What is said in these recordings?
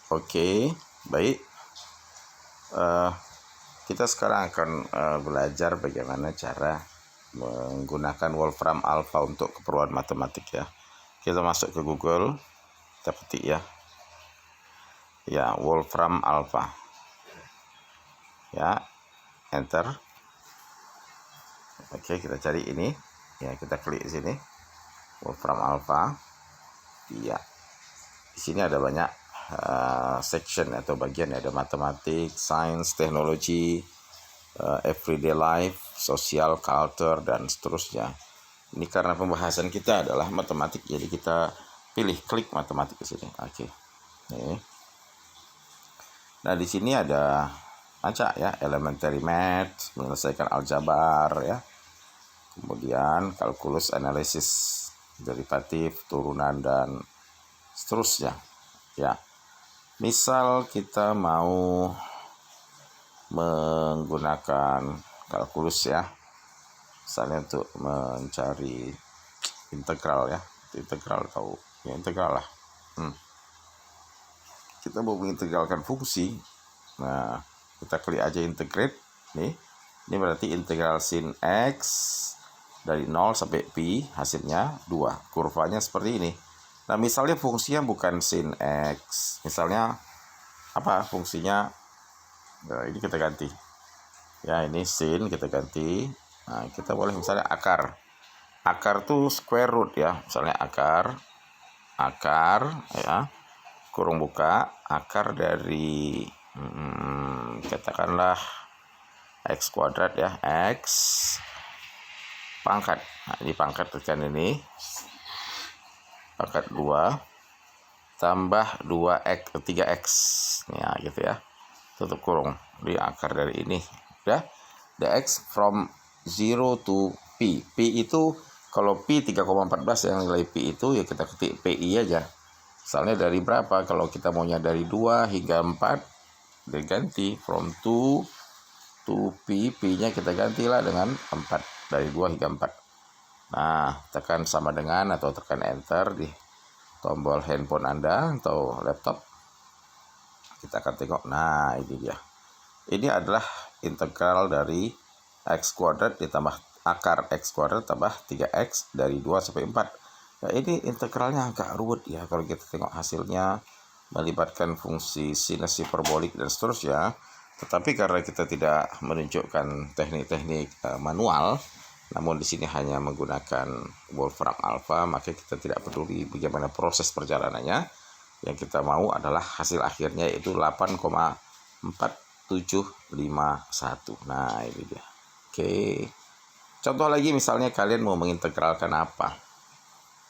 Oke, baik. Kita sekarang akan belajar bagaimana cara menggunakan Wolfram Alpha untuk keperluan matematik ya. Kita masuk ke Google, kita ketik ya Wolfram Alpha, ya, enter. Oke, kita cari ini, ya, kita klik sini Wolfram Alpha. Ya, di sini ada banyak section atau bagian, ada matematik, sains, teknologi, everyday life, sosial, culture, dan seterusnya. Ini karena pembahasan kita adalah matematik, jadi kita pilih klik matematik ke sini. Oke. Nih. Nah, di sini ada baca ya, elementary math, menyelesaikan aljabar ya. Kemudian kalkulus, analisis derivatif, turunan, dan seterusnya. Ya. Misal kita mau menggunakan kalkulus ya, misalnya untuk mencari integral ya, integral tahu ya, integral lah. Kita mau mengintegralkan fungsi, nah kita klik aja integrate nih. Ini berarti integral sin x dari 0 sampai pi, hasilnya 2. Kurvanya seperti ini. Nah, misalnya fungsinya bukan sin x, misalnya apa fungsinya? Nah, ini kita ganti ya, ini sin kita ganti. Nah, kita boleh misalnya akar tuh square root ya, misalnya akar ya, kurung buka, akar dari katakanlah x kuadrat ya, x pangkat. Nah, ini pangkat tekan ini pangkat 2 tambah 3x ya, gitu ya, tutup kurung di akar dari ini ya, dx from 0 to pi. Pi itu kalau pi 3,14 yang nilai pi itu ya kita ketik pi aja. Misalnya dari berapa, kalau kita maunya dari 2 hingga 4, diganti from 2 to pi, pi-nya kita gantilah dengan 4, dari 2 hingga 4. Nah, tekan sama dengan atau tekan enter di tombol handphone Anda atau laptop. Kita akan tengok, nah ini dia. Ini adalah integral dari x kuadrat ditambah akar x kuadrat tambah 3x dari 2 sampai 4. Nah, ini integralnya agak ruwet ya kalau kita tengok hasilnya, melibatkan fungsi sinus, hiperbolik, dan seterusnya. Tetapi karena kita tidak menunjukkan teknik-teknik manual, namun di sini hanya menggunakan Wolfram Alpha, maka kita tidak peduli bagaimana proses perjalanannya. Yang kita mau adalah hasil akhirnya, yaitu 8,4751. Nah, ini dia. Oke. Contoh lagi, misalnya kalian mau mengintegralkan apa?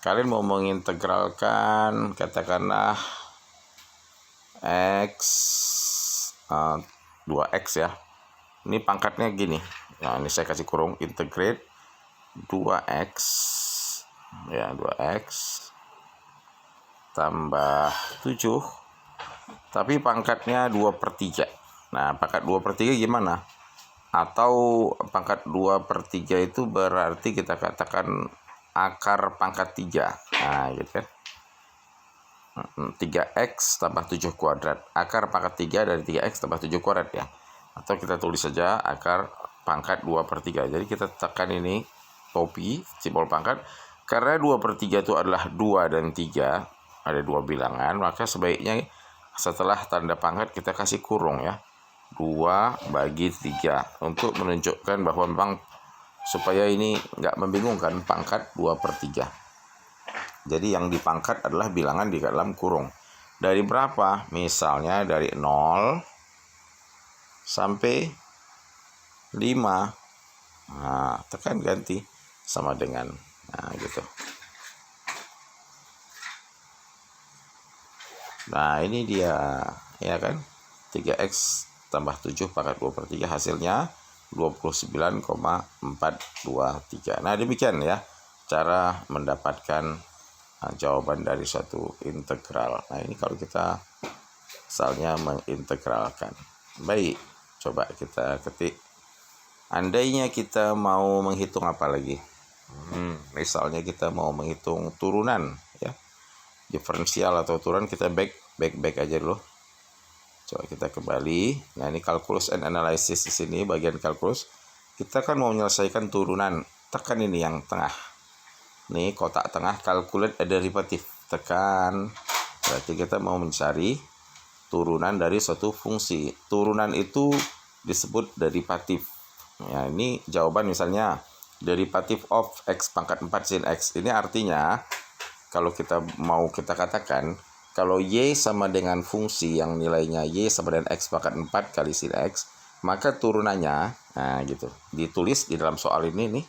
Kalian mau mengintegralkan katakanlah x 2x ya. Ini pangkatnya gini. Nah, ini saya kasih kurung, integrate 2x ya, 2x tambah 7, tapi pangkatnya 2/3. Nah, pangkat 2/3 gimana? Atau pangkat 2/3 itu berarti kita katakan akar pangkat 3. Nah, gitu kan. 3x tambah 7 kuadrat. Akar pangkat 3 dari 3x tambah 7 kuadrat ya. Atau kita tulis saja akar pangkat 2/3. Jadi kita tekan ini topi, simbol pangkat. Karena 2/3 itu adalah 2 dan 3, ada 2 bilangan, maka sebaiknya setelah tanda pangkat kita kasih kurung ya, 2/3, untuk menunjukkan bahwa memang supaya ini nggak membingungkan, pangkat 2/3. Jadi yang dipangkat adalah bilangan di dalam kurung. Dari berapa? Misalnya dari 0 sampai 5. Nah, tekan ganti sama dengan, nah gitu. Nah, ini dia ya kan, 3x tambah 7 pangkat 2/3, hasilnya 29,423. Nah, demikian ya cara mendapatkan jawaban dari suatu integral. Nah, ini kalau kita misalnya mengintegralkan. Baik, coba kita ketik. Andainya kita mau menghitung apa lagi? Misalnya kita mau menghitung turunan ya, diferensial atau turunan, kita back aja dulu. Coba kita kembali. Nah, ini calculus and analysis di sini bagian calculus. Kita kan mau menyelesaikan turunan. Tekan ini yang tengah. Nih kotak tengah calculate a derivative. Tekan. Berarti kita mau mencari turunan dari suatu fungsi. Turunan itu disebut derivatif. Ya, ini jawaban misalnya derivative of x pangkat 4 sin x. Ini artinya kalau kita mau kita katakan kalau y sama dengan fungsi yang nilainya y sama dengan x pangkat 4 kali sin x, maka turunannya, nah gitu, ditulis di dalam soal ini nih,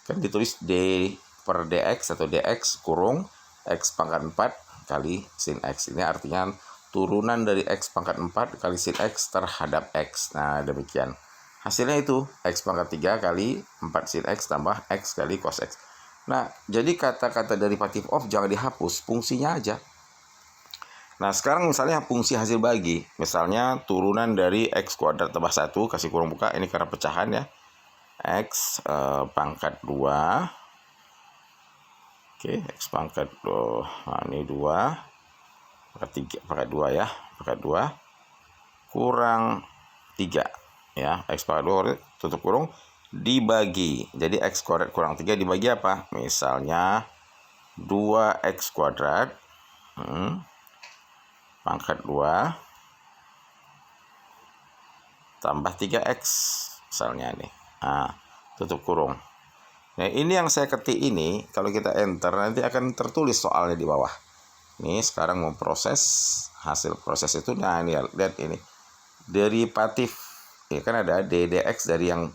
kan ditulis d per dx atau dx kurung x pangkat 4 kali sin x. Ini artinya turunan dari x pangkat 4 kali sin x terhadap x. Nah, demikian. Hasilnya itu x pangkat 3 kali 4 sin x tambah x kali cos x. Nah, jadi kata-kata derivative of jangan dihapus, fungsinya aja. Nah, sekarang misalnya fungsi hasil bagi. Misalnya turunan dari x kuadrat tambah 1, kasih kurung buka, ini karena pecahan ya. X pangkat 2. Oke, x pangkat 2. Nah, ini 2. Pangkat 2 ya. Pangkat 2 kurang 3. Ya, x pangkat 2 tutup kurung dibagi. Jadi x kuadrat kurang 3 dibagi apa? Misalnya 2x kuadrat pangkat 2 tambah 3x misalnya nih. Nah, tutup kurung. Nah, ini yang saya ketik ini kalau kita enter nanti akan tertulis soalnya di bawah. Nih, sekarang mau proses hasil proses itu. Nah, ini lihat ini. Derivatif. Ya kan ada ddx dari yang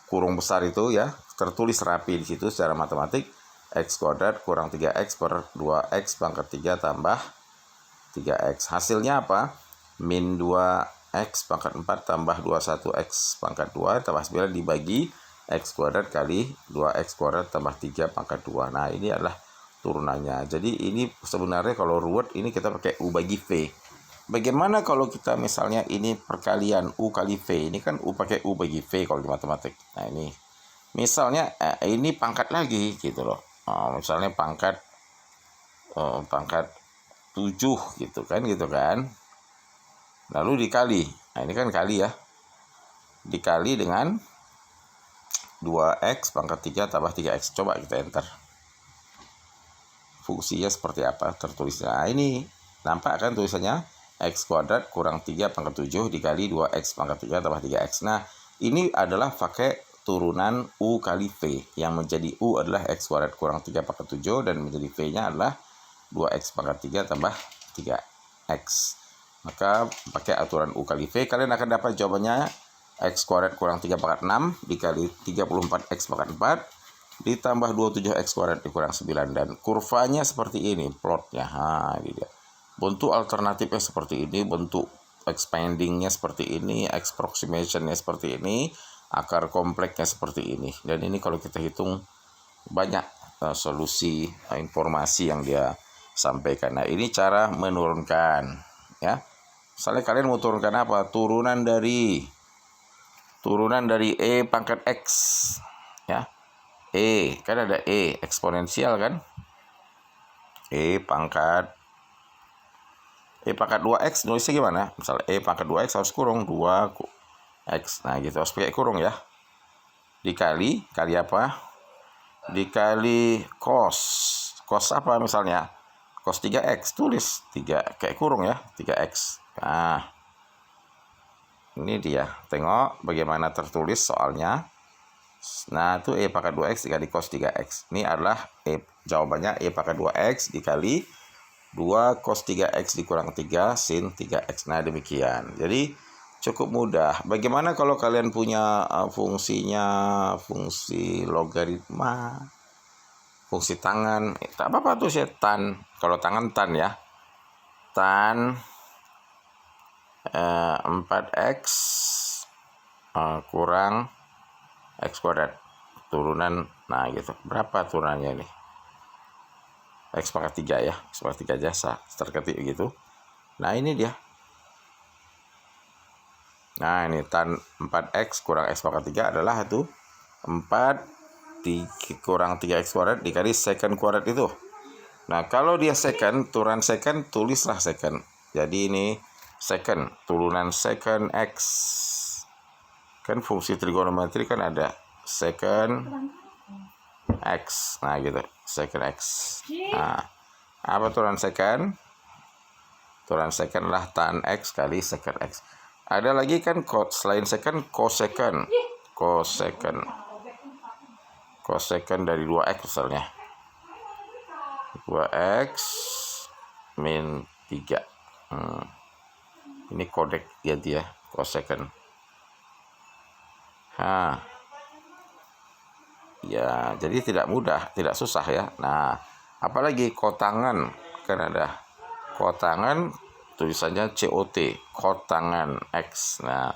kurung besar itu ya, tertulis rapi di situ secara matematik. X kuadrat kurang 3x per 2x pangkat 3 tambah 3x. Hasilnya apa? Min 2x pangkat 4 tambah 21x pangkat 2 tambah 9 dibagi x kuadrat kali 2x kuadrat tambah 3 pangkat 2. Nah, ini adalah turunannya. Jadi ini sebenarnya kalau ruwet ini kita pakai U bagi V. Bagaimana kalau kita misalnya ini perkalian U kali V? Ini kan U pakai U bagi V kalau di matematik. Nah, ini misalnya ini pangkat lagi gitu loh. Misalnya pangkat 7 gitu kan. Lalu dikali. Nah, ini kan kali ya. Dikali dengan 2x pangkat 3 tambah 3x. Coba kita enter. Fungsinya seperti apa tertulisnya. Nah, ini nampak kan tulisannya x kuadrat kurang 3 pangkat 7 dikali 2x pangkat 3 tambah 3x. Nah, ini adalah pakai turunan U kali V. Yang menjadi U adalah x kuadrat kurang 3 pangkat 7 dan menjadi V-nya adalah 2x pangkat 3 tambah 3x. Maka pakai aturan U kali V, kalian akan dapat jawabannya x kuadrat kurang 3 pangkat 6 dikali 34x pangkat 4 ditambah 27x kuadrat dikurang 9. Dan kurvanya seperti ini, plotnya. Nah, ini dia. Bentuk alternatifnya seperti ini, bentuk expandingnya seperti ini, approximationnya seperti ini, akar kompleksnya seperti ini. Dan ini kalau kita hitung banyak solusi informasi yang dia sampaikan. Nah, ini cara menurunkan ya. Misalnya kalian mau turunkan apa? Turunan dari E pangkat X ya. E kan ada E eksponensial kan? E pangkat 2x nulisnya gimana? Misalnya E pangkat 2x harus kurung 2x. Nah, gitu harus pakai kurung ya. Dikali apa? Dikali cos. Cos apa misalnya? Cos 3x, tulis 3 kayak kurung ya, 3x. Nah, ini dia. Tengok bagaimana tertulis soalnya. Nah, itu E pangkat 2x dikali cos 3x. Ini adalah jawabannya E pangkat 2x dikali 2 cos 3x dikurang 3 sin 3x. Nah, demikian. Jadi cukup mudah. Bagaimana kalau kalian punya fungsinya, fungsi logaritma, fungsi tangan, tak apa-apa tuh saya tan. Kalau tangan tan ya. Tan 4x kurang x kuadrat. Turunan, nah gitu. Berapa turunannya ini? X pangkat 3 ya, X pangkat 3 aja terketik gitu. Nah, ini dia. Nah, ini tan 4x kurang X pangkat 3 adalah itu 4 kurang 3x kuadrat dikali secant kuadrat itu. Nah, kalau dia secant, turunan secant tulislah secant. Jadi ini second, turunan second X. Kan fungsi trigonometri kan ada second X. Nah gitu, second X. Nah, apa turunan second? Turunan second lah tan X kali second X. Ada lagi kan selain second, cosecond. Cosecond dari 2X misalnya. 2X min 3. Ini kodek ya dia, cosecond. Ya, jadi tidak mudah, tidak susah ya. Nah, apalagi kotangan, kan ada kotangan tulisannya COT, kotangan X. Nah,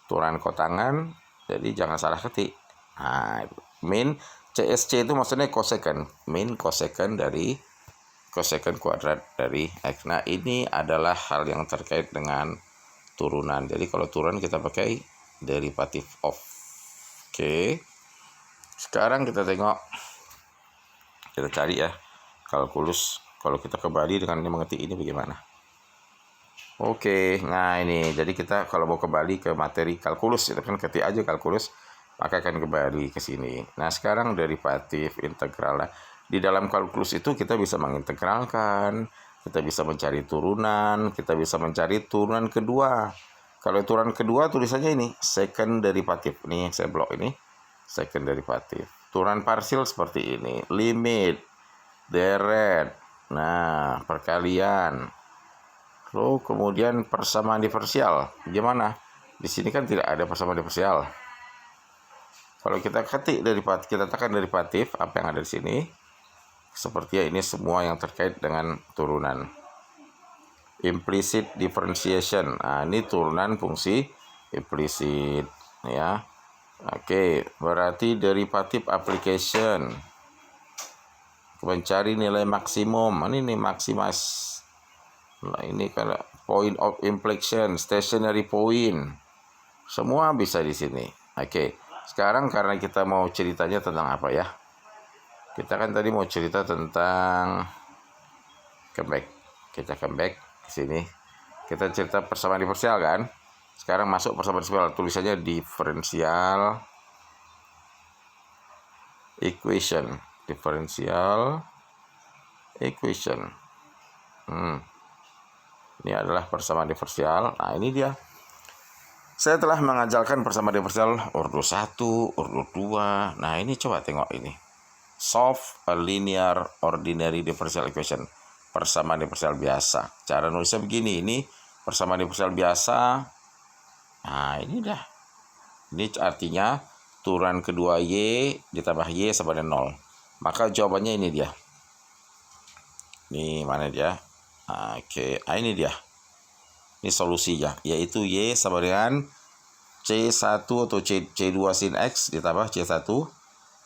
turunan kotangan, jadi jangan salah ketik. Nah, min CSC itu maksudnya cosecond, min cosecond dari cosecond kuadrat dari X. Nah, ini adalah hal yang terkait dengan turunan. Jadi kalau turunan kita pakai derivative of. Oke. Sekarang kita tengok, kita cari ya kalkulus. Kalau kita kembali dengan mengetik ini bagaimana? Oke, nah ini. Jadi kita kalau mau kembali ke materi kalkulus, kita kan ketik aja kalkulus, maka akan kembali ke sini. Nah sekarang derivatif integral. Nah, di dalam kalkulus itu kita bisa mengintegralkan, kita bisa mencari turunan, kita bisa mencari turunan kedua. Kalau turunan kedua tulisannya ini second derivatif. Ini yang saya blok ini second derivatif. Turunan parsial seperti ini, limit, deret, nah perkalian. Lalu kemudian persamaan diferensial. Gimana? Di sini kan tidak ada persamaan diferensial. Kalau kita ketik derivatif, kita tekan derivatif, apa yang ada di sini? Seperti ini semua yang terkait dengan turunan. Implicit differentiation. Nah, ini turunan fungsi implicit ya. Oke, berarti derivatif application. Mencari nilai maksimum. Ini maximize. Nah, ini kan point of inflection, stationary point. Semua bisa di sini. Oke. Sekarang karena kita mau ceritanya tentang apa ya? Kita kan tadi mau cerita tentang comeback. Kita comeback ke sini. Kita cerita persamaan diferensial kan? Sekarang masuk persamaan diferensial, tulisannya differential equation. Differential equation. Ini adalah persamaan diferensial. Nah, ini dia. Saya telah mengajarkan persamaan diferensial ordo 1, ordo 2. Nah, ini coba tengok ini. Solve a linear ordinary differential equation. Persamaan diferensial biasa. Cara nulisnya begini. Ini persamaan diferensial biasa. Nah, ini dah. Ini artinya turunan kedua Y ditambah Y sama dengan 0. Maka jawabannya ini dia. Ini mana dia? Oke, ini dia. Ini solusinya, yaitu Y sama dengan C1 atau C2 sin X ditambah C1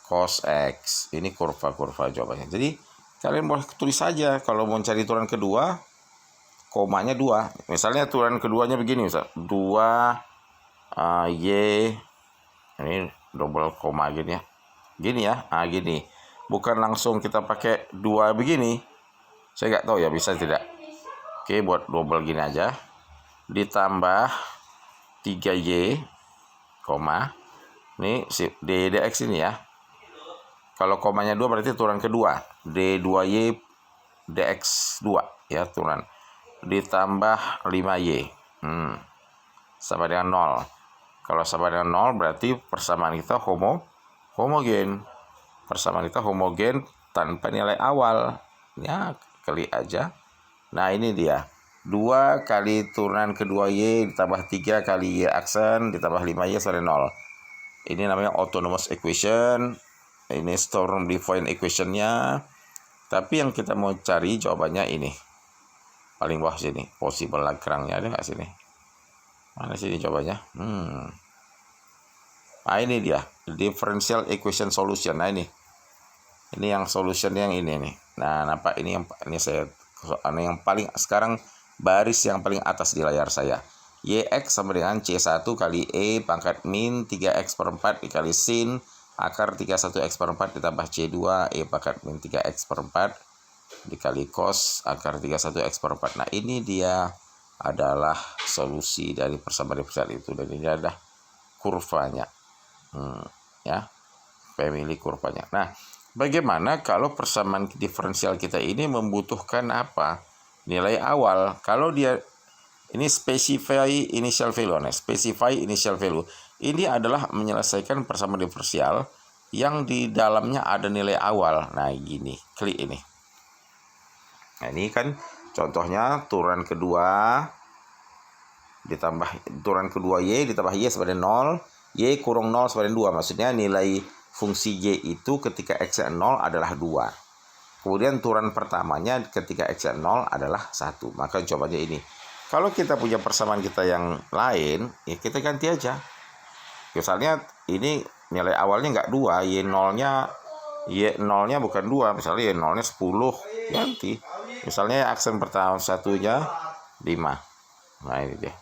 cos X. Ini kurva-kurva jawabannya. Jadi kalian boleh tulis saja. Kalau mau cari turunan kedua, komanya 2. Misalnya turunan keduanya begini, misal 2 Y, ini double koma gini ya. Gini ya, gini. Bukan langsung kita pakai 2 begini. Saya nggak tahu ya bisa tidak. Oke, buat double gini aja. Ditambah 3Y, koma. Ini si dx ini ya. Kalau komanya 2 berarti turunan kedua. D2Y dx2 ya, turunan. Ditambah 5Y. Sama dengan 0. Kalau sama dengan 0 berarti persamaan kita homogen. Persamaan kita homogen tanpa nilai awal. Ya, klik aja. Nah, ini dia. 2 kali turunan kedua Y ditambah 3 kali Y aksen ditambah 5Y sama 0. Ini namanya autonomous equation. Ini Storm Liouville equation-nya. Tapi yang kita mau cari jawabannya ini. Paling bawah sini. Possible Lagrange-nya ada nggak sini? Mana sini jawabannya? Nah, ini dia. Differential equation solution. Nah, ini. Ini yang solution yang ini nih. Nah, nampak ini yang paling sekarang baris yang paling atas di layar saya. YX sama dengan C1 kali E pangkat min 3X per 4 dikali sin akar 31X per 4 ditambah C2 E pangkat min 3X per 4 dikali cos akar 31X per 4. Nah, ini dia adalah solusi dari persamaan diferensial itu, dan ini adalah kurvanya. Ya, family kurvanya. Nah, bagaimana kalau persamaan diferensial kita ini membutuhkan apa? Nilai awal. Kalau dia ini specify initial value. Nah, specify initial value ini adalah menyelesaikan persamaan diferensial yang di dalamnya ada nilai awal. Nah, gini, klik ini. Nah, ini kan contohnya turunan kedua ditambah turunan kedua y ditambah y sama dengan 0, y kurang 0 sama dengan 2. Maksudnya nilai fungsi y itu ketika x-nya 0 adalah 2. Kemudian turunan pertamanya ketika x-nya 0 adalah 1. Maka jawabannya ini. Kalau kita punya persamaan kita yang lain, ya kita ganti aja. Misalnya ini nilai awalnya nggak 2, y0-nya bukan 2, misalnya y0-nya 10, ganti. Misalnya aksen pertama satunya 5. Nah, ini dia.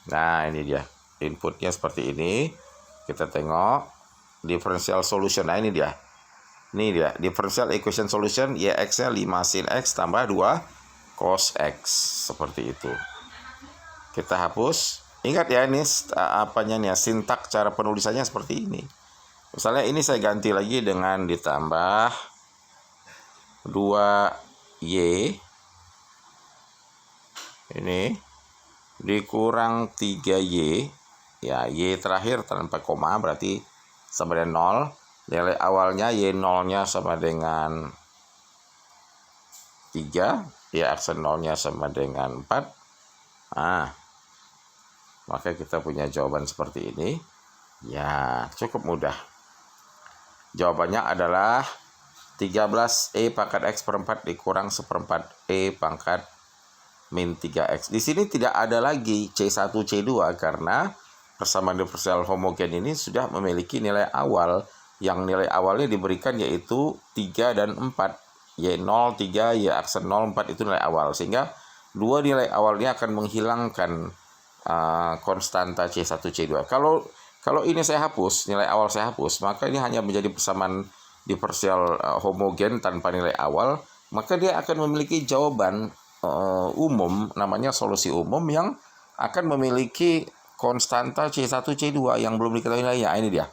Nah, ini dia. Inputnya seperti ini. Kita tengok differential solution. Nah, ini dia. Ini dia. Differential equation solution, y(x)-nya 5 sin x tambah 2 cos x. Seperti itu. Kita hapus. Ingat ya, ini apanya nih, sintak cara penulisannya seperti ini. Misalnya ini saya ganti lagi dengan ditambah 2y ini dikurang 3y, ya y terakhir tanpa koma berarti sama dengan 0. Nilai awalnya y0-nya sama dengan 3, ya aksen 0-nya sama dengan 4. Nah, maka kita punya jawaban seperti ini. Ya, cukup mudah. Jawabannya adalah 13e pangkat x per 4 dikurang 1/4 e pangkat min 3x. Di sini tidak ada lagi C1, C2 karena persamaan diferensial homogen ini sudah memiliki nilai awal. Yang nilai awalnya diberikan yaitu 3 dan 4. Y0, 3, Y aksen 0, 4 itu nilai awal. Sehingga dua nilai awalnya akan menghilangkan konstanta C1, C2. Kalau ini saya hapus, nilai awal saya hapus, maka ini hanya menjadi persamaan diferensial homogen tanpa nilai awal. Maka dia akan memiliki jawaban umum, namanya solusi umum yang akan memiliki konstanta C1, C2 yang belum diketahui nilainya. Ini dia.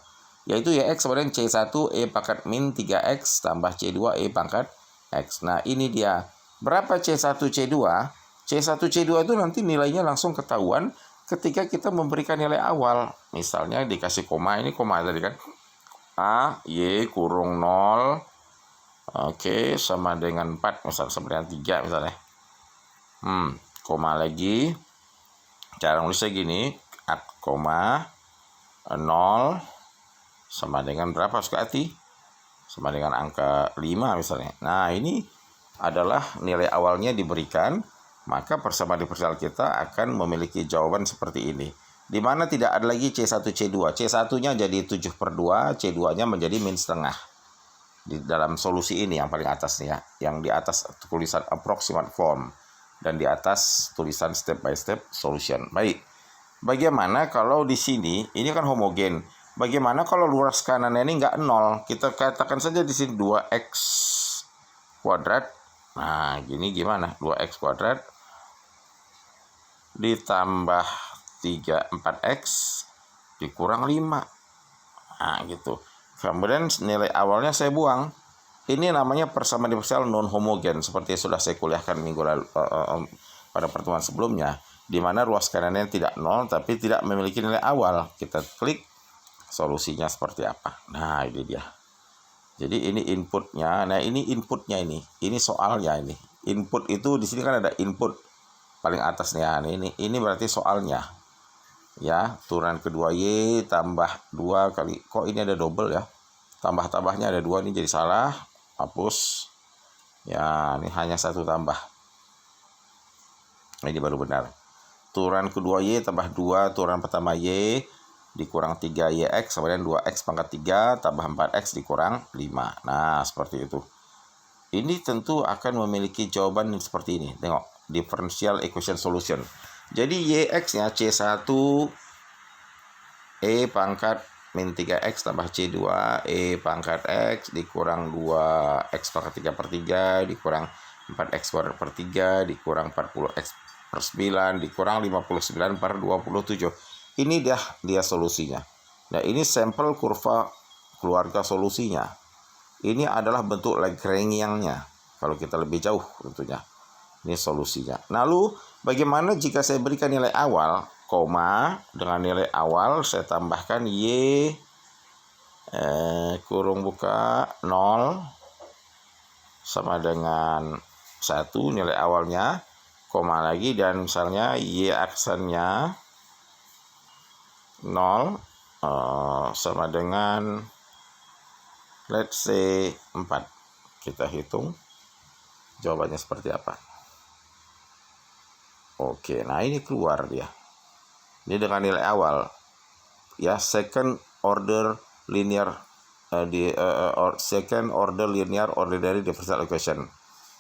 Yaitu Yx sama dengan C1 E pangkat min 3X tambah C2 E pangkat X. Nah, ini dia. Berapa C1, C2? C1, C2 itu nanti nilainya langsung ketahuan ketika kita memberikan nilai awal. Misalnya dikasih koma, ini koma tadi kan. A, Y kurung 0. Oke, sama dengan 4, misalnya sama dengan 3 misalnya. Koma lagi. Cara nulisnya gini, koma 0 sama dengan berapa, suka hati? Sama dengan angka 5 misalnya. Nah, ini adalah nilai awalnya diberikan, maka persamaan diferensial kita akan memiliki jawaban seperti ini. Di mana tidak ada lagi C1, C2. C1-nya jadi 7/2, C2-nya menjadi min setengah. Di dalam solusi ini yang paling atas nih ya. Yang di atas tulisan approximate form. Dan di atas tulisan step by step solution. Baik. Bagaimana kalau di sini, ini kan homogen. Bagaimana kalau luas kanannya ini nggak 0? Kita katakan saja di sini 2x kuadrat. Nah, gini gimana? 2x kuadrat ditambah 4x dikurang 5. Nah, gitu. Kemudian nilai awalnya saya buang. Ini namanya persamaan diferensial non homogen seperti sudah saya kuliahkan minggu lalu pada pertemuan sebelumnya, di mana ruas kanannya tidak 0 tapi tidak memiliki nilai awal. Kita klik solusinya seperti apa. Nah, ini dia. Jadi ini inputnya. Nah, ini inputnya ini. Ini soalnya ini. Input itu di sini kan ada input paling atas nih. Nah, ini berarti soalnya. Ya, turunan kedua Y tambah 2 kali. Kok ini ada double ya? Tambah-tambahnya ada 2, ini jadi salah. Hapus. Ya, ini hanya 1 tambah. Ini baru benar. Turunan kedua Y tambah 2, turunan pertama Y dikurang 3YX sama dengan 2X pangkat 3 tambah 4X dikurang 5. Nah, seperti itu. Ini tentu akan memiliki jawaban seperti ini. Tengok, differential equation solution. Jadi YX-nya C1 E pangkat min 3X tambah C2 E pangkat X dikurang 2X pangkat 3/3 dikurang 4x kuadrat per 3 dikurang 40x per 9 dikurang 59 per 27. Ini dia solusinya. Nah, ini sampel kurva keluarga solusinya. Ini adalah bentuk Lagrangian-nya. Kalau kita lebih jauh tentunya. Ini solusinya. Lalu bagaimana jika saya berikan nilai awal, koma, dengan nilai awal saya tambahkan Y kurung buka 0 sama dengan 1 nilai awalnya, koma lagi, dan misalnya Y aksennya 0 sama dengan let's say 4. Kita hitung jawabannya seperti apa. Oke, nah ini keluar dia. Ini dengan nilai awal ya, second order linear second order linear ordinary differential equation.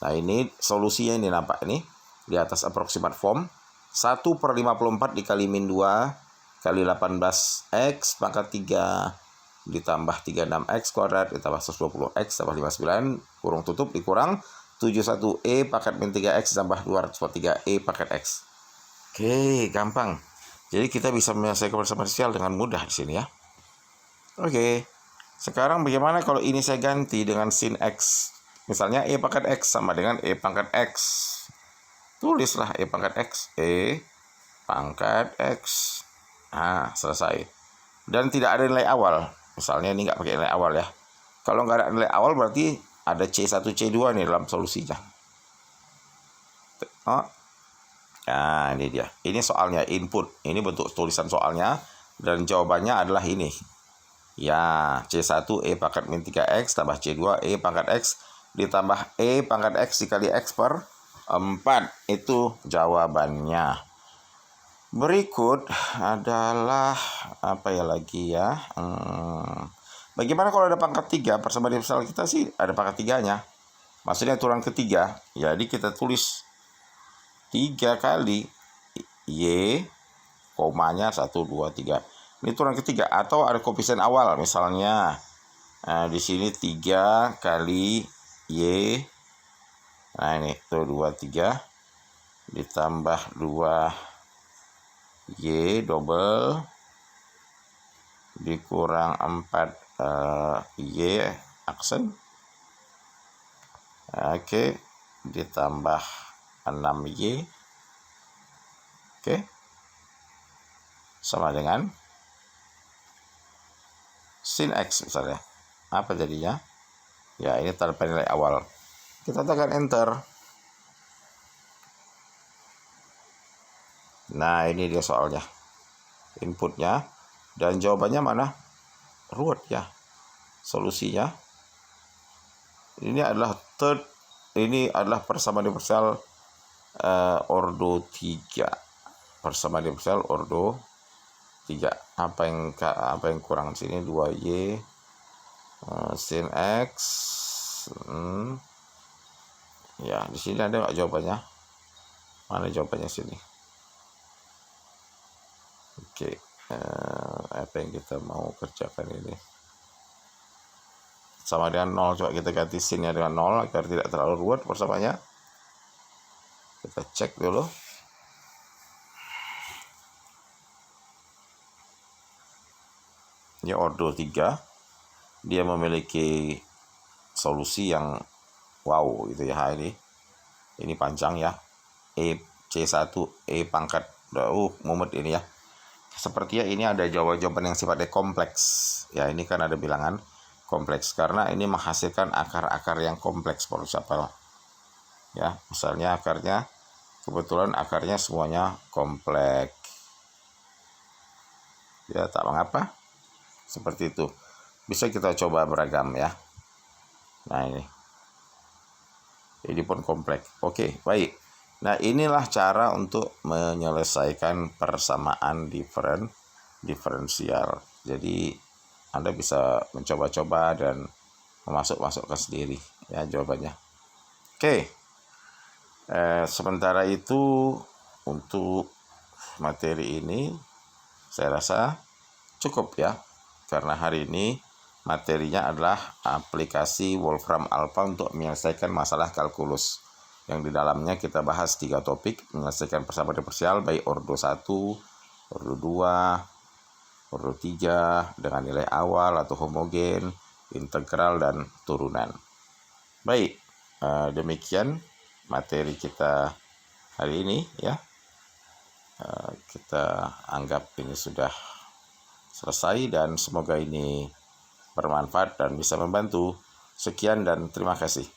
Nah, ini solusinya, ini nampak ini di atas approximate form 1/54 dikali min 2 kali 18x pangkat 3 ditambah 36x kuadrat ditambah 120x tambah 59 kurung tutup dikurang 71e pangkat min 3x tambah 243e pangkat x. Oke, gampang. Jadi kita bisa menyelesaikan persamaan diferensial dengan mudah di sini ya. Oke. Sekarang bagaimana kalau ini saya ganti dengan sin x? Misalnya e pangkat x sama dengan e pangkat x. Tulislah e pangkat x. E pangkat x. Nah, selesai. Dan tidak ada nilai awal. Misalnya ini nggak pakai nilai awal ya. Kalau nggak ada nilai awal berarti ada C1, C2 nih dalam solusinya. Oh. Nah, ini dia. Ini soalnya input. Ini bentuk tulisan soalnya. Dan jawabannya adalah ini. Ya, C1 E pangkat min 3X tambah C2 E pangkat X ditambah E pangkat X dikali X per 4. Itu jawabannya. Berikut adalah apa ya lagi ya. Bagaimana kalau ada pangkat 3? Persamaan diferensial kita sih ada pangkat 3-nya. Maksudnya aturan ketiga. Jadi kita tulis 3 kali Y, komanya 1, 2, 3. Ini aturan ketiga. Atau ada koefisien awal. Misalnya di sini 3 kali Y. Nah ini tuh 2, 3. Ditambah 2 Y double. Dikurang 4 Y aksen. Oke. Ditambah 6Y. Oke. Sama dengan sin X misalnya. Apa jadinya? Ya, ini tanpa nilai awal. Kita tekan enter. Nah, ini dia soalnya. Inputnya. Dan jawabannya mana? Ruwet ya. Solusinya. Ini adalah ini adalah persamaan diferensial ordo 3. Persamaan diferensial ordo 3. Apa yang kurang sini? 2Y sin X. Ya, di sini ada nggak jawabannya? Mana jawabannya sini? Oke. Apa yang kita mau kerjakan ini? Sama dengan 0. Coba kita ganti sinnya dengan 0 agar tidak terlalu ruwet persamaannya. Kita cek dulu. Ini ordo 3. Dia memiliki solusi yang wow gitu ya. Ini panjang ya. C1 E pangkat mumet ini ya. Sepertinya ini ada jawaban yang sifatnya kompleks. Ya, ini kan ada bilangan kompleks karena ini menghasilkan akar-akar yang kompleks polisapel. Ya, misalnya akarnya kebetulan akarnya semuanya kompleks. Ya, tak mengapa. Seperti itu. Bisa kita coba beragam ya. Nah, ini pun kompleks. Oke, baik. Nah, inilah cara untuk menyelesaikan persamaan diferensial. Jadi, Anda bisa mencoba-coba dan memasukkan sendiri ya jawabannya. Oke. Sementara itu untuk materi ini saya rasa cukup ya. Karena hari ini materinya adalah aplikasi Wolfram Alpha untuk menyelesaikan masalah kalkulus. yang di dalamnya kita bahas 3 topik, menyelesaikan persamaan diferensial baik ordo 1, ordo 2, ordo 3 dengan nilai awal atau homogen, integral, dan turunan. Baik, demikian materi kita hari ini ya. Kita anggap ini sudah selesai dan semoga ini bermanfaat dan bisa membantu. Sekian dan terima kasih.